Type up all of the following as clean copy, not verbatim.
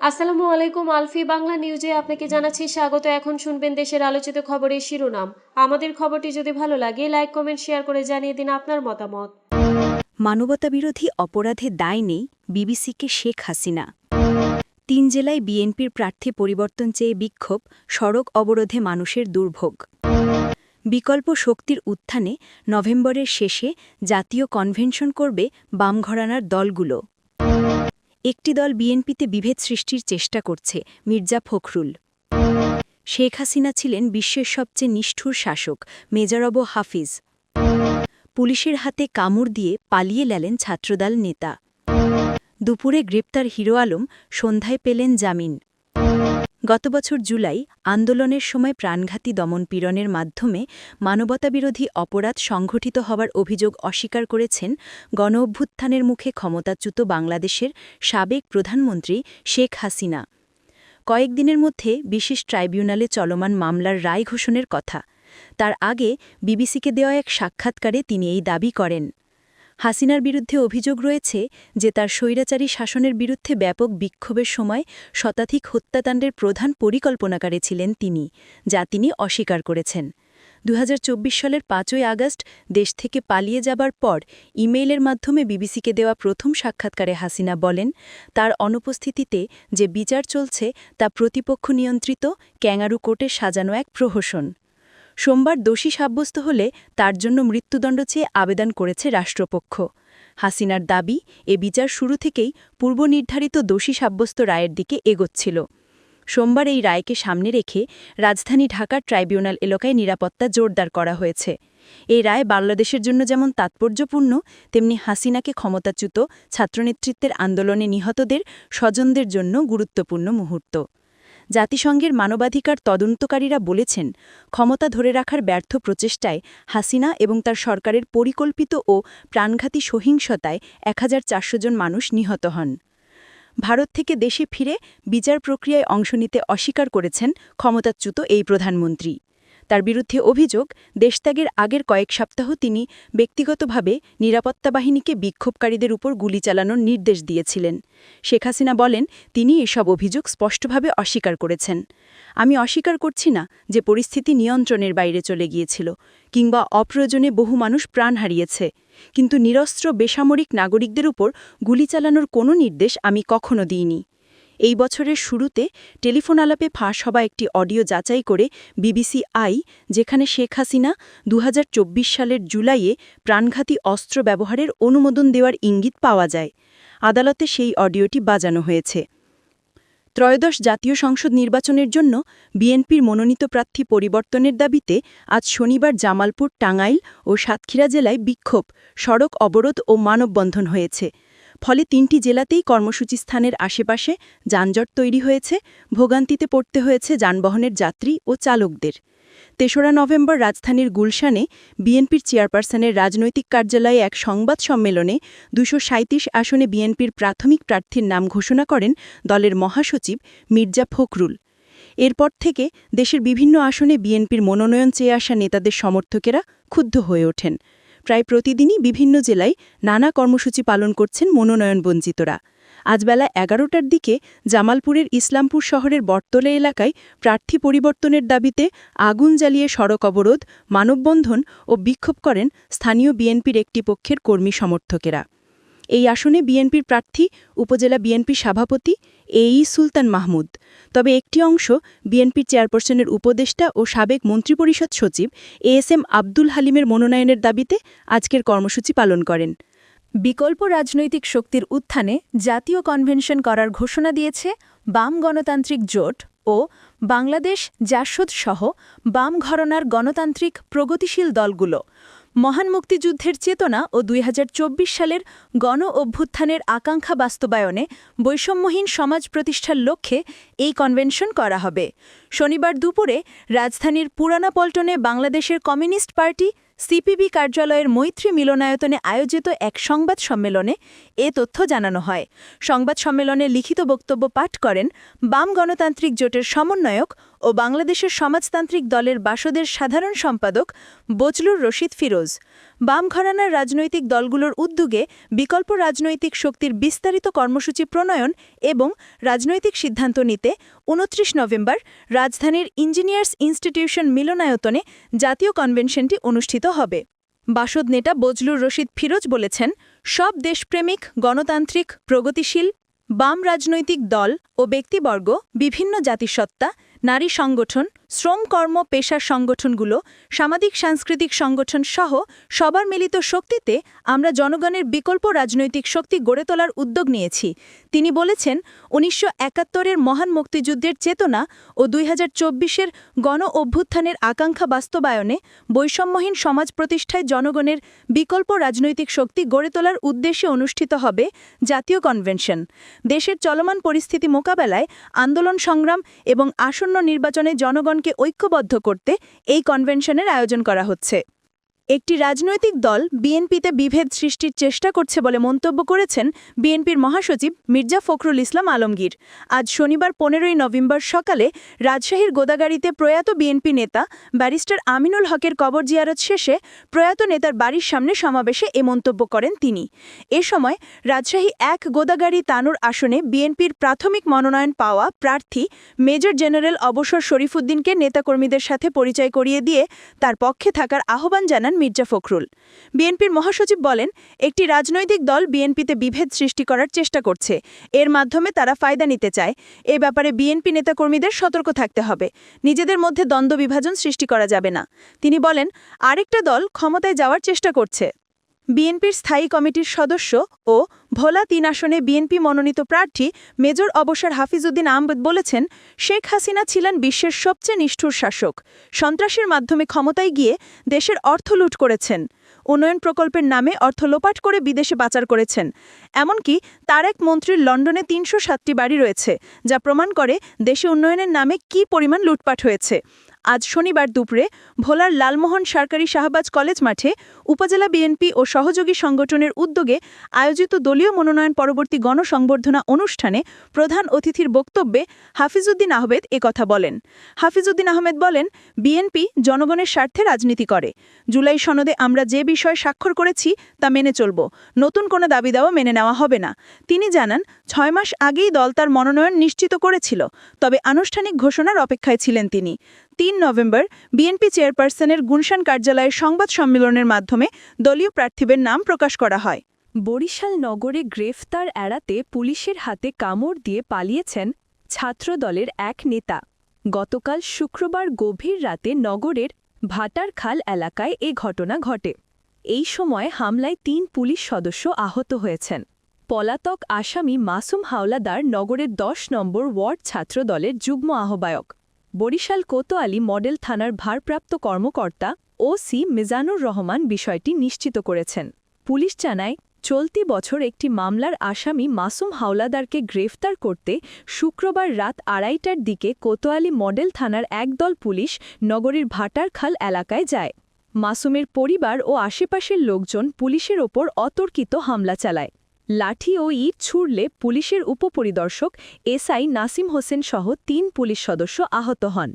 আসসালামু আলাইকুম। আলফি বাংলা নিউজে আপনাকে জানাচ্ছি স্বাগত। এখন শুনবেন দেশের আলোচিত খবরের শিরোনাম। আমাদের খবরটি যদি ভালো লাগে লাইক কমেন্ট শেয়ার করে জানিয়ে দিন আপনার মতামত। মানবতাবিরোধী অপরাধে দায় নেই বিবিসিকে শেখ হাসিনা। ৩ জেলায় বিএনপির প্রার্থী পরিবর্তন চেয়ে বিক্ষোভ, সড়ক অবরোধে মানুষের দুর্ভোগ। বিকল্প শক্তির উত্থানে নভেম্বরের শেষে জাতীয় কনভেনশন করবে বাম ঘরানার দলগুলো। একটি দল বিএনপিতে বিভেদ সৃষ্টির চেষ্টা করছে, মির্জা ফখরুল। শেখ হাসিনা ছিলেন বিশ্বের সবচেয়ে নিষ্ঠুর শাসক, মেজর হাফিজ। পুলিশের হাতে কামড় দিয়ে পালিয়ে গেলেন ছাত্রদল নেতা। দুপুরে গ্রেপ্তার হিরো আলম, সন্ধ্যায় পেলেন জামিন। গত বছর জুলাই আন্দোলনের সময় প্রাণঘাতী দমনপীড়নের মাধ্যমে মানবতাবিরোধী অপরাধ সংঘটিত হওয়ার অভিযোগ অস্বীকার করেছেন গণঅভ্যুত্থানের মুখে ক্ষমতাচ্যুত বাংলাদেশের সাবেক প্রধানমন্ত্রী শেখ হাসিনা। কয়েকদিনের মধ্যে বিশেষ ট্রাইব্যুনালে চলমান মামলার রায় ঘোষণের কথা। তার আগে বিবিসিকে দেওয়া এক সাক্ষাৎকারে তিনি এই দাবি করেন। হাসিনার বিরুদ্ধে অভিযোগ রয়েছে যে তার স্বৈরাচারী শাসনের বিরুদ্ধে ব্যাপক বিক্ষোভের সময় শতাধিক হত্যাকাণ্ডের প্রধান পরিকল্পনাকারী ছিলেন তিনি, যা তিনি অস্বীকার করেছেন। ২০২৪ সালের ৫ই আগস্ট দেশ থেকে পালিয়ে যাবার পর ইমেইলের মাধ্যমে বিবিসিকে দেওয়া প্রথম সাক্ষাৎকারে হাসিনা বলেন, তার অনুপস্থিতিতে যে বিচার চলছে তা প্রতিপক্ষ নিয়ন্ত্রিত ক্যাঙ্গারু কোর্টে সাজানো এক প্রহসন। সোমবার দোষী সাব্যস্ত হলে তার জন্য মৃত্যুদণ্ড চেয়ে আবেদন করেছে রাষ্ট্রপক্ষ। হাসিনার দাবি, এ বিচার শুরু থেকেই পূর্বনির্ধারিত দোষী সাব্যস্ত রায়ের দিকে এগোচ্ছিল। সোমবার এই রায়কে সামনে রেখে রাজধানী ঢাকার ট্রাইব্যুনাল এলাকায় নিরাপত্তা জোরদার করা হয়েছে। এই রায় বাংলাদেশের জন্য যেমন তাৎপর্যপূর্ণ, তেমনি হাসিনাকে ক্ষমতাচ্যুত ছাত্রনেতৃত্বের আন্দোলনে নিহতদের স্বজনদের জন্য গুরুত্বপূর্ণ মুহূর্ত। জাতিসংঘের মানবাধিকার তদন্তকারীরা বলেছেন, ক্ষমতা ধরে রাখার ব্যর্থ প্রচেষ্টায় হাসিনা এবং তার সরকারের পরিকল্পিত ও প্রাণঘাতী সহিংসতায় ১,৪০০ জন মানুষ নিহত হন। ভারত থেকে দেশে ফিরে বিচার প্রক্রিয়ায় অংশ নিতে অস্বীকার করেছেন ক্ষমতাচ্যুত এই প্রধানমন্ত্রী। তার বিরুদ্ধে অভিযোগ, দেশত্যাগের আগের কয়েক সপ্তাহ তিনি ব্যক্তিগতভাবে নিরাপত্তা বাহিনীকে বিক্ষোভকারীদের উপর গুলি চালানোর নির্দেশ দিয়েছিলেন। শেখ হাসিনা বলেন, তিনি এসব অভিযোগ স্পষ্টভাবে অস্বীকার করেছেন। আমি অস্বীকার করছি না যে পরিস্থিতি নিয়ন্ত্রণের বাইরে চলে গিয়েছিল কিংবা অপ্রয়োজনে বহু মানুষ প্রাণ হারিয়েছে, কিন্তু নিরস্ত্র বেসামরিক নাগরিকদের উপর গুলি চালানোর কোনো নির্দেশ আমি কখনো দিইনি। এই বছরের শুরুতে টেলিফোন আলাপে ফাঁস হওয়া একটি অডিও যাচাই করে বিবিসি আই, যেখানে শেখ হাসিনা ২০২৪ সালের জুলাইয়ে প্রাণঘাতী অস্ত্র ব্যবহারের অনুমোদন দেওয়ার ইঙ্গিত পাওয়া যায়। আদালতে সেই অডিওটি বাজানো হয়েছে। ত্রয়োদশ জাতীয় সংসদ নির্বাচনের জন্য বিএনপির মনোনীত প্রার্থী পরিবর্তনের দাবিতে আজ শনিবার জামালপুর, টাঙ্গাইল ও সাতক্ষীরা জেলায় বিক্ষোভ, সড়ক অবরোধ ও মানববন্ধন হয়েছে। ফলে ৩টি জেলাতেই কর্মসূচি স্থানের আশেপাশে যানজট তৈরি হয়েছে, ভোগান্তিতে পড়তে হয়েছে যানবাহনের যাত্রী ও চালকদের। ৩রা নভেম্বর রাজধানীর গুলশানে বিএনপির চেয়ারপারসনের রাজনৈতিক কার্যালয়ে এক সংবাদ সম্মেলনে ২৩৭ আসনে বিএনপির প্রাথমিক প্রার্থীর নাম ঘোষণা করেন দলের মহাসচিব মির্জা ফখরুল। এরপর থেকে দেশের বিভিন্ন আসনে বিএনপির মনোনয়ন চেয়ে আসা নেতাদের সমর্থকেরা ক্ষুব্ধ হয়ে ওঠেন। প্রায় প্রতিদিনই বিভিন্ন জেলায় নানা কর্মসূচি পালন করছেন মনোনয়নবঞ্চিতরা। আজ বেলা ১১টার দিকে জামালপুরের ইসলামপুর শহরের বটতলা এলাকায় প্রার্থী পরিবর্তনের দাবিতে আগুন জ্বালিয়ে সড়ক অবরোধ, মানববন্ধন ও বিক্ষোভ করেন স্থানীয় বিএনপির একটি পক্ষের কর্মী সমর্থকেরা। এই আসনে বিএনপির প্রার্থী উপজেলা বিএনপি সভাপতি এই সুলতান মাহমুদ। তবে একটি অংশ বিএনপির চেয়ারপারসনের উপদেষ্টা ও সাবেক মন্ত্রিপরিষদ সচিব এএসএম আব্দুল হালিমের মনোনয়নের দাবিতে আজকের কর্মসূচি পালন করেন। বিকল্প রাজনৈতিক শক্তির উত্থানে জাতীয় কনভেনশন করার ঘোষণা দিয়েছে বাম গণতান্ত্রিক জোট ও বাংলাদেশ জাসদ সহ বাম ঘরানার গণতান্ত্রিক প্রগতিশীল দলগুলো। মহান মুক্তিযুদ্ধের চেতনা ও ২০২৪ সালের গণ অভ্যুত্থানের আকাঙ্ক্ষা বাস্তবায়নে বৈষম্যহীন সমাজ প্রতিষ্ঠার লক্ষ্যে এই কনভেনশন করা হবে। শনিবার দুপুরে রাজধানীর পুরানা পল্টনে বাংলাদেশের কমিউনিস্ট পার্টি সিপিবি কার্যালয়ের মৈত্রী মিলনায়তনে আয়োজিত এক সংবাদ সম্মেলনে এ তথ্য জানানো হয়। সংবাদ সম্মেলনে লিখিত বক্তব্য পাঠ করেন বাম গণতান্ত্রিক জোটের সমন্বয়ক ও ও বাংলাদেশের সমাজতান্ত্রিক দলের বাসদের সাধারণ সম্পাদক বজলুর রশিদ ফিরোজ। বাম ঘরানার রাজনৈতিক দলগুলোর উদ্যোগে বিকল্প রাজনৈতিক শক্তির বিস্তারিত কর্মসূচি প্রণয়ন এবং রাজনৈতিক সিদ্ধান্ত নিতে ২৯ নভেম্বর রাজধানীর ইঞ্জিনিয়ার্স ইনস্টিটিউশন মিলনায়তনে জাতীয় কনভেনশনটি অনুষ্ঠিত হবে। বাসদ নেতা বজলুর রশিদ ফিরোজ বলেছেন, সব দেশপ্রেমিক, গণতান্ত্রিক, প্রগতিশীল, বাম রাজনৈতিক দল ও ব্যক্তিবর্গ, বিভিন্ন জাতিসত্তা, নারী সংগঠন, শ্রম কর্ম পেশার সংগঠনগুলো, সামাজিক সাংস্কৃতিক সংগঠন সহ সবার মিলিত শক্তিতে আমরা জনগণের বিকল্প রাজনৈতিক শক্তি গড়ে তোলার উদ্যোগ নিয়েছি। তিনি বলেছেন, ১৯৭১-এর মহান মুক্তিযুদ্ধের চেতনা ও ২০২৪-এর গণ অভ্যুত্থানের আকাঙ্ক্ষা বাস্তবায়নে বৈষম্যহীন সমাজ প্রতিষ্ঠায় জনগণের বিকল্প রাজনৈতিক শক্তি গড়ে তোলার উদ্দেশ্যে অনুষ্ঠিত হবে জাতীয় কনভেনশন। দেশের চলমান পরিস্থিতি মোকাবেলায় আন্দোলন সংগ্রাম এবং আসন্ন নির্বাচনে জনগণকে ঐক্যবদ্ধ করতে এই কনভেনশনের আয়োজন করা হচ্ছে। একটি রাজনৈতিক দল বিএনপিতে বিভেদ সৃষ্টির চেষ্টা করছে বলে মন্তব্য করেছেন বিএনপির মহাসচিব মির্জা ফখরুল ইসলাম আলমগীর। আজ শনিবার ১৫ই নভেম্বর সকালে রাজশাহীর গোদাগাড়ীতে প্রয়াত বিএনপি নেতা ব্যারিস্টার আমিনুল হকের কবর জিয়ারত শেষে প্রয়াত নেতার বাড়ির সামনে সমাবেশে এ মন্তব্য করেন তিনি। এ সময় রাজশাহী ১ গোদাগাড়ী তানুর আসনে বিএনপির প্রাথমিক মনোনয়ন পাওয়া প্রার্থী মেজর জেনারেল অবসর শরীফুদ্দিনকে নেতাকর্মীদের সাথে পরিচয় করিয়ে দিয়ে তার পক্ষে থাকার আহ্বান জানান মির্জা ফখরুল। বিএনপির মহাসচিব বলেন, একটি রাজনৈতিক দল বিএনপিতে বিভেদ সৃষ্টি করার চেষ্টা করছে, এর মাধ্যমে তারা ফায়দা নিতে চায়। এ ব্যাপারে বিএনপি নেতাকর্মীদের সতর্ক থাকতে হবে, নিজেদের মধ্যে দ্বন্দ্ব বিভাজন সৃষ্টি করা যাবে না। তিনি বলেন, আরেকটা দল ক্ষমতায় যাওয়ার চেষ্টা করছে। বিএনপির স্থায়ী কমিটির সদস্য ও ভোলা ৩ আসনে বিএনপি মনোনীত প্রার্থী মেজর অবসর হাফিজউদ্দিন আহমেদ বলেছেন, শেখ হাসিনা ছিলেন বিশ্বের সবচেয়ে নিষ্ঠুর শাসক। সন্ত্রাসের মাধ্যমে ক্ষমতায় গিয়ে দেশের অর্থ লুট করেছেন, উন্নয়ন প্রকল্পের নামে অর্থ লোপাট করে বিদেশে পাচার করেছেন। এমনকি তার এক মন্ত্রীর লন্ডনে ৩০৭টি বাড়ি রয়েছে, যা প্রমাণ করে দেশে উন্নয়নের নামে কী পরিমাণ লুটপাট হয়েছে। আজ শনিবার দুপুরে ভোলার লালমোহন সরকারি শাহবাজ কলেজ মাঠে উপজেলা বিএনপি ও সহযোগী সংগঠনের উদ্যোগে আয়োজিত দলীয় মনোনয়ন পরবর্তী গণসংবর্ধনা অনুষ্ঠানে প্রধান অতিথির বক্তব্যে হাফিজউদ্দিন আহমেদ একথা বলেন। হাফিজউদ্দিন আহমেদ বলেন, বিএনপি জনগণের স্বার্থে রাজনীতি করে। জুলাই সনদে আমরা যে বিষয় স্বাক্ষর করেছি তা মেনে চলব, নতুন কোনো দাবি দাওয়া মেনে নেওয়া হবে না। তিনি জানান, ৬ মাস আগেই দল তার মনোনয়ন নিশ্চিত করেছিল, তবে আনুষ্ঠানিক ঘোষণার অপেক্ষায় ছিলেন তিনি। ৩ নভেম্বর বিএনপি চেয়ারপারসনের গুলশান কার্যালয়ে সংবাদ সম্মেলনের মাধ্যমে দলীয় প্রার্থীদের নাম প্রকাশ করা হয়। বরিশাল নগরে গ্রেফতার এড়াতে পুলিশের হাতে কামড় দিয়ে পালিয়েছেন ছাত্রদলের এক নেতা। গতকাল শুক্রবার গভীর রাতে নগরের ভাটারখাল এলাকায় এ ঘটনা ঘটে। এই সময় হামলায় ৩ পুলিশ সদস্য আহত হয়েছেন। পলাতক আসামি মাসুম হাওলাদার নগরের ১০ নম্বর ওয়ার্ড ছাত্রদলের যুগ্ম আহ্বায়ক। বরিশাল কোতোয়ালি মডেল থানার ভারপ্রাপ্ত কর্মকর্তা ওসি মিজানুর রহমান বিষয়টি নিশ্চিত করেছেন। পুলিশ জানায়, চলতি বছর একটি মামলার আসামি মাসুম হাওলাদারকে গ্রেফতার করতে শুক্রবার রাত ২:৩০টার দিকে কোতোয়ালি মডেল থানার একদল পুলিশ নগরীর ভাটারখাল এলাকায় যায়। মাসুমের পরিবার ও আশেপাশের লোকজন পুলিশের ওপর অতর্কিত হামলা চালায়। লাঠি ও ইট ছুড়লে পুলিশের উপপরিদর্শক এসআই নাসিম হোসেন সহ ৩ পুলিশ সদস্য আহত হন।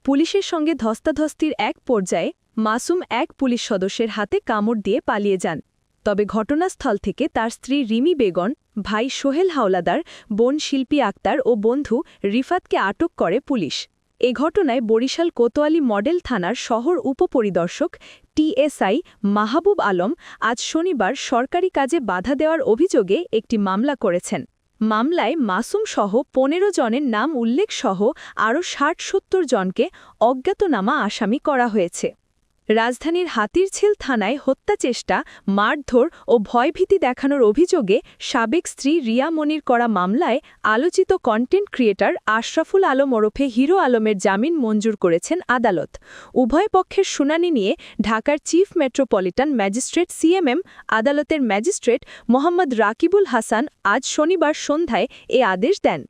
পুলিশের সঙ্গে ধস্তাধস্তির এক পর্যায়ে মাসুম এক পুলিশ সদস্যের হাতে কামড় দিয়ে পালিয়ে যান। তবে ঘটনাস্থল থেকে তার স্ত্রী রিমি বেগম, ভাই সোহেল হাওলাদার, বোন শিল্পী আক্তার ও বন্ধু রিফাতকে আটক করে পুলিশ। এ ঘটনায় বরিশাল কোতোয়ালি মডেল থানার শহর উপপরিদর্শক টিএসআই মাহবুব আলম আজ শনিবার সরকারি কাজে বাধা দেওয়ার অভিযোগে একটি মামলা করেছেন। মামলায় মাসুম সহ ১৫ জনের নাম উল্লেখ সহ আরও ৬০-৭০ জনকে অজ্ঞাতনামা আসামি করা হয়েছে। রাজধানীর হাতিরঝিল থানায় হত্যাচেষ্টা, মারধর ও ভয়ভীতি দেখানোর অভিযোগে সাবেক স্ত্রী রিয়া মনির করা মামলায় আলোচিত কন্টেন্ট ক্রিয়েটর আশরাফুল আলম ওরফে হিরো আলমের জামিন মঞ্জুর করেছেন আদালত। উভয় পক্ষের শুনানি নিয়ে ঢাকার চিফ মেট্রোপলিটন ম্যাজিস্ট্রেট সিএমএম আদালতের ম্যাজিস্ট্রেট মোহাম্মদ রাকিবুল হাসান আজ শনিবার সন্ধ্যায় এ আদেশ দেন।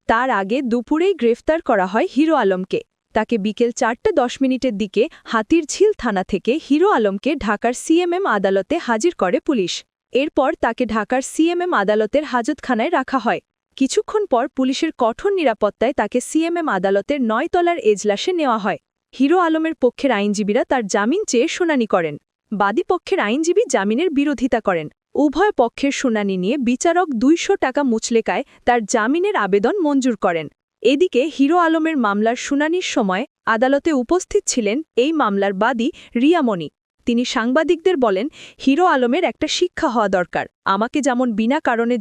তার আগে দুপুরেই গ্রেফতার করা হয় হিরো আলমকে। তাকে বিকেল ৪:১০ দিকে হাতিরঝিল থানা থেকে হিরো আলমকে ঢাকার সিএমএম আদালতে হাজির করে পুলিশ। এরপর তাকে ঢাকার সিএমএম আদালতের হাজতখানায় রাখা হয়। কিছুক্ষণ পর পুলিশের কঠোর নিরাপত্তায় তাকে সিএমএম আদালতের ৯ তলার এজলাসে নেওয়া হয়। হিরো আলমের পক্ষের আইনজীবীরা তার জামিন চেয়ে শুনানি করেন। বাদী পক্ষের আইনজীবী জামিনের বিরোধিতা করেন। উভয় পক্ষের শুনানি নিয়ে বিচারক ২০০ টাকা মুচলেকায় তার জামিনের আবেদন মঞ্জুর করেন। এদিকে হিরো আলমের মামলার শুনানির সময় আদালতে উপস্থিত ছিলেন এই মামলার বাদী রিয়ামণি। তিনি সাংবাদিকদের বলেন, হিরো আলমের একটা শিক্ষা হওয়া দরকার। আমাকে যেমন বিনা কারণে